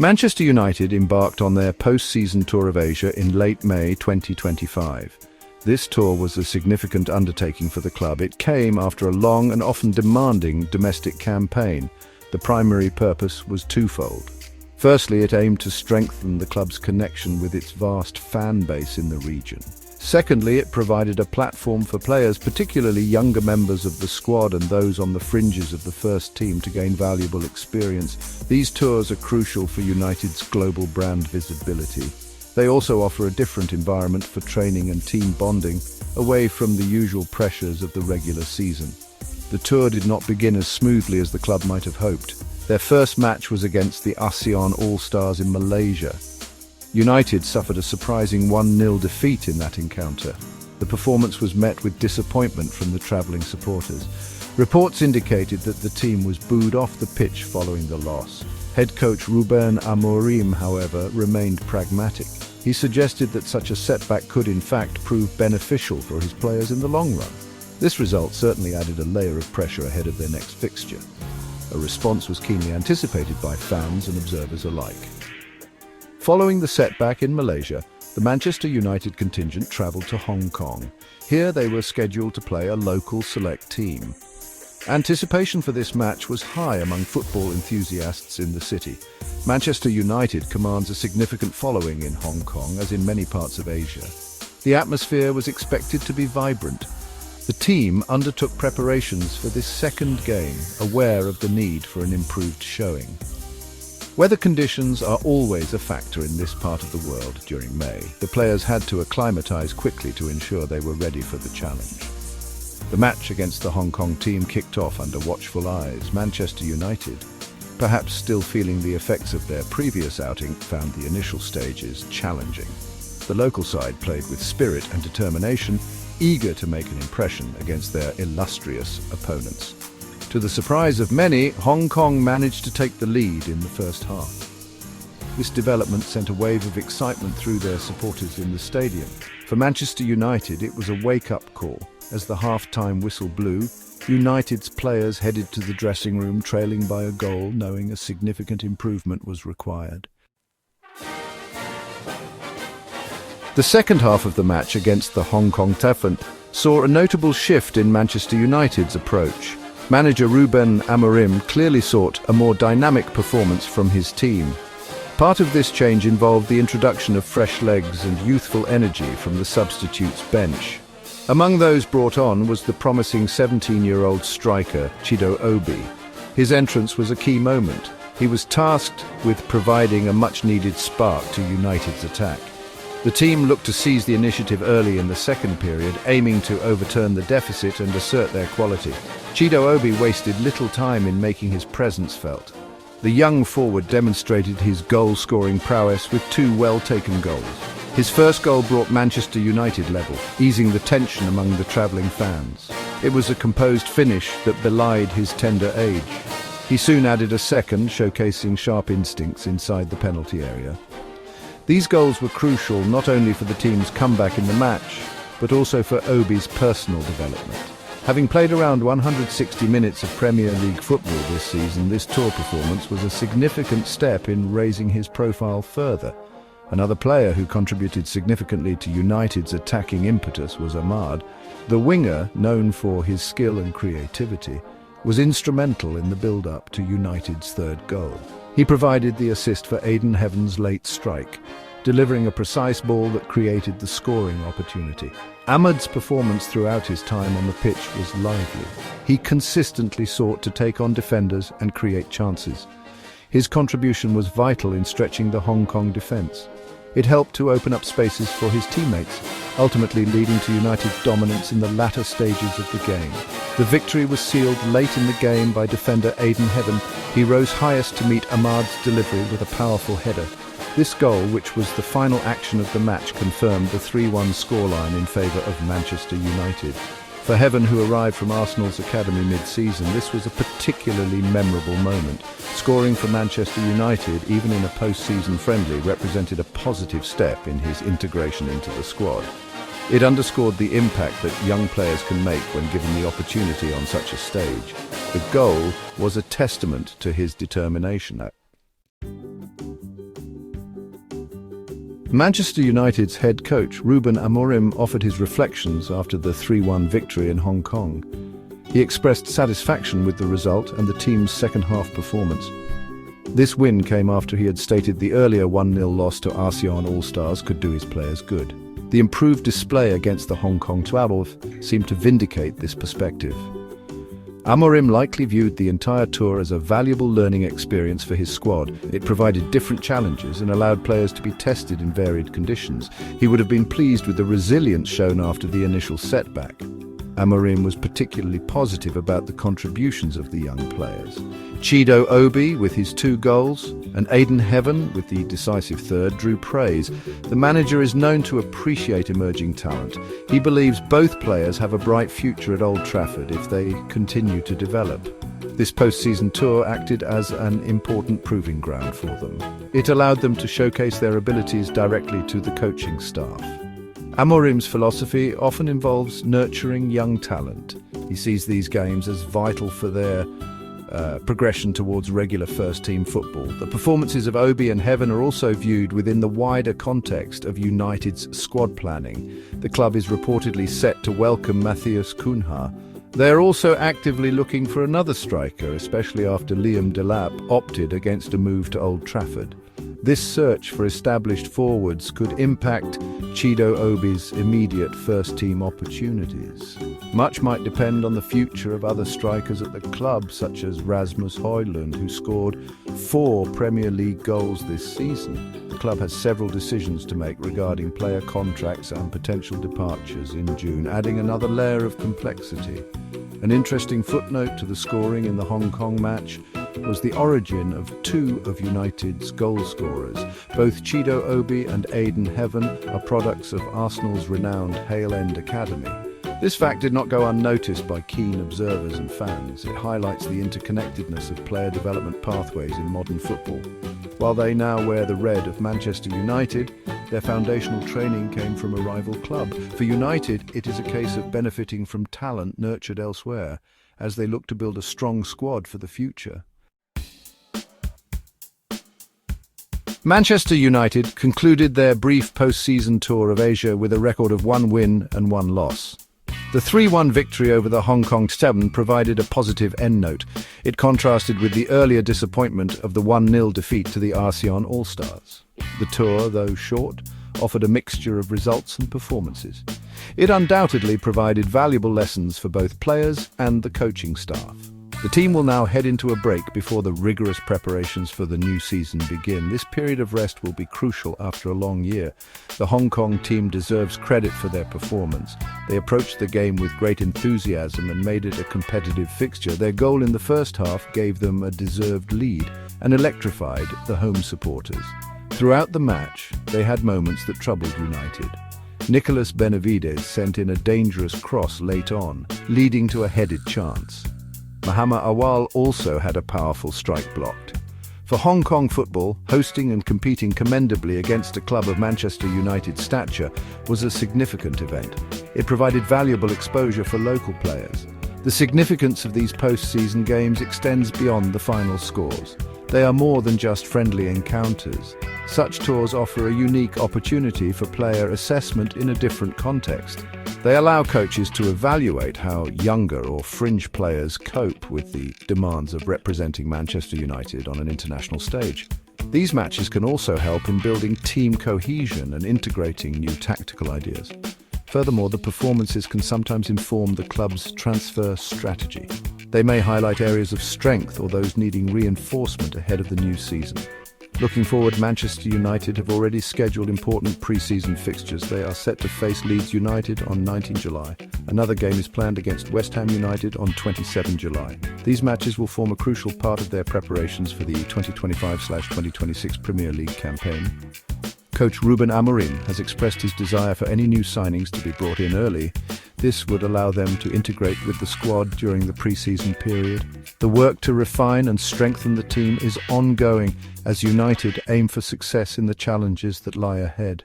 Manchester United embarked on their post-season tour of Asia in late May 2025. This tour was a significant undertaking for the club. It came after a long and often demanding domestic campaign. The primary purpose was twofold. Firstly, it aimed to strengthen the club's connection with its vast fan base in the region. Secondly, it provided a platform for players, particularly younger members of the squad and those on the fringes of the first team, to gain valuable experience. These tours are crucial for United's global brand visibility. They also offer a different environment for training and team bonding, away from the usual pressures of the regular season. The tour did not begin as smoothly as the club might have hoped. Their first match was against the ASEAN All-Stars in Malaysia. United suffered a surprising 1-0 defeat in that encounter. The performance was met with disappointment from the travelling supporters. Reports indicated that the team was booed off the pitch following the loss. Head coach Ruben Amorim, however, remained pragmatic. He suggested that such a setback could in fact prove beneficial for his players in the long run. This result certainly added a layer of pressure ahead of their next fixture. A response was keenly anticipated by fans and observers alike. Following the setback in Malaysia, the Manchester United contingent travelled to Hong Kong. Here they were scheduled to play a local select team. Anticipation for this match was high among football enthusiasts in the city. Manchester United commands a significant following in Hong Kong, as in many parts of Asia. The atmosphere was expected to be vibrant. The team undertook preparations for this second game, aware of the need for an improved showing. Weather conditions are always a factor in this part of the world during May. The players had to acclimatise quickly to ensure they were ready for the challenge. The match against the Hong Kong team kicked off under watchful eyes. Manchester United, perhaps still feeling the effects of their previous outing, found the initial stages challenging. The local side played with spirit and determination, eager to make an impression against their illustrious opponents. To the surprise of many, Hong Kong managed to take the lead in the first half. This development sent a wave of excitement through their supporters in the stadium. For Manchester United, it was a wake-up call. As the half-time whistle blew, United's players headed to the dressing room, trailing by a goal, knowing a significant improvement was required. The second half of the match against the Hong Kong Typhoon saw a notable shift in Manchester United's approach. Manager Ruben Amorim clearly sought a more dynamic performance from his team. Part of this change involved the introduction of fresh legs and youthful energy from the substitutes bench. Among those brought on was the promising 17-year-old striker Chido Obi. His entrance was a key moment. He was tasked with providing a much-needed spark to United's attack. The team looked to seize the initiative early in the second period, aiming to overturn the deficit and assert their quality. Chido Obi wasted little time in making his presence felt. The young forward demonstrated his goal-scoring prowess with 2 well-taken goals. His first goal brought Manchester United level, easing the tension among the travelling fans. It was a composed finish that belied his tender age. He soon added a second, showcasing sharp instincts inside the penalty area. These goals were crucial not only for the team's comeback in the match, but also for Obi's personal development. Having played around 160 minutes of Premier League football this season, this tour performance was a significant step in raising his profile further. Another player who contributed significantly to United's attacking impetus was Ahmad. The winger, known for his skill and creativity, was instrumental in the build-up to United's third goal. He provided the assist for Aiden Heaven's late strike, delivering a precise ball that created the scoring opportunity. Ahmad's performance throughout his time on the pitch was lively. He consistently sought to take on defenders and create chances. His contribution was vital in stretching the Hong Kong defence. It helped to open up spaces for his teammates, ultimately leading to United's dominance in the latter stages of the game. The victory was sealed late in the game by defender Aiden Heaven. He rose highest to meet Ahmad's delivery with a powerful header. This goal, which was the final action of the match, confirmed the 3-1 scoreline in favour of Manchester United. For Heaven, who arrived from Arsenal's academy mid-season, this was a particularly memorable moment. Scoring for Manchester United, even in a post-season friendly, represented a positive step in his integration into the squad. It underscored the impact that young players can make when given the opportunity on such a stage. The goal was a testament to his determination. Manchester United's head coach, Ruben Amorim, offered his reflections after the 3-1 victory in Hong Kong. He expressed satisfaction with the result and the team's second-half performance. This win came after he had stated the earlier 1-0 loss to ASEAN All-Stars could do his players good. The improved display against the Hong Kong 12 seemed to vindicate this perspective. Amorim likely viewed the entire tour as a valuable learning experience for his squad. It provided different challenges and allowed players to be tested in varied conditions. He would have been pleased with the resilience shown after the initial setback. Amorim was particularly positive about the contributions of the young players. Chido Obi, with his 2 goals, and Aiden Heaven, with the decisive third, drew praise. The manager is known to appreciate emerging talent. He believes both players have a bright future at Old Trafford if they continue to develop. This post-season tour acted as an important proving ground for them. It allowed them to showcase their abilities directly to the coaching staff. Amorim's philosophy often involves nurturing young talent. He sees these games as vital for their progression towards regular first-team football. The performances of Obi and Heaven are also viewed within the wider context of United's squad planning. The club is reportedly set to welcome Matthias Cunha. They are also actively looking for another striker, especially after Liam Delap opted against a move to Old Trafford. This search for established forwards could impact Chido Obi's immediate first-team opportunities. Much might depend on the future of other strikers at the club, such as Rasmus Højlund, who scored 4 Premier League goals this season. The club has several decisions to make regarding player contracts and potential departures in June, adding another layer of complexity. An interesting footnote to the scoring in the Hong Kong match was the origin of 2 of United's goal scorers. Both Chido Obi and Aiden Heaven are products of Arsenal's renowned Hale End Academy. This fact did not go unnoticed by keen observers and fans. It highlights the interconnectedness of player development pathways in modern football. While they now wear the red of Manchester United, their foundational training came from a rival club. For United, it is a case of benefiting from talent nurtured elsewhere, as they look to build a strong squad for the future. Manchester United concluded their brief post-season tour of Asia with a record of 1 win and 1 loss. The 3-1 victory over the Hong Kong 7 provided a positive endnote. It contrasted with the earlier disappointment of the 1-0 defeat to the ASEAN All-Stars. The tour, though short, offered a mixture of results and performances. It undoubtedly provided valuable lessons for both players and the coaching staff. The team will now head into a break before the rigorous preparations for the new season begin. This period of rest will be crucial after a long year. The Hong Kong team deserves credit for their performance. They approached the game with great enthusiasm and made it a competitive fixture. Their goal in the first half gave them a deserved lead and electrified the home supporters. Throughout the match, they had moments that troubled United. Nicolas Benavides sent in a dangerous cross late on, leading to a headed chance. Mohamed Awal also had a powerful strike blocked. For Hong Kong football, hosting and competing commendably against a club of Manchester United's stature was a significant event. It provided valuable exposure for local players. The significance of these post-season games extends beyond the final scores. They are more than just friendly encounters. Such tours offer a unique opportunity for player assessment in a different context. They allow coaches to evaluate how younger or fringe players cope with the demands of representing Manchester United on an international stage. These matches can also help in building team cohesion and integrating new tactical ideas. Furthermore, the performances can sometimes inform the club's transfer strategy. They may highlight areas of strength or those needing reinforcement ahead of the new season. Looking forward, Manchester United have already scheduled important pre-season fixtures. They are set to face Leeds United on 19 July. Another game is planned against West Ham United on 27 July. These matches will form a crucial part of their preparations for the 2025/2026 Premier League campaign. Coach Ruben Amorim has expressed his desire for any new signings to be brought in early. This would allow them to integrate with the squad during the pre-season period. The work to refine and strengthen the team is ongoing as United aim for success in the challenges that lie ahead.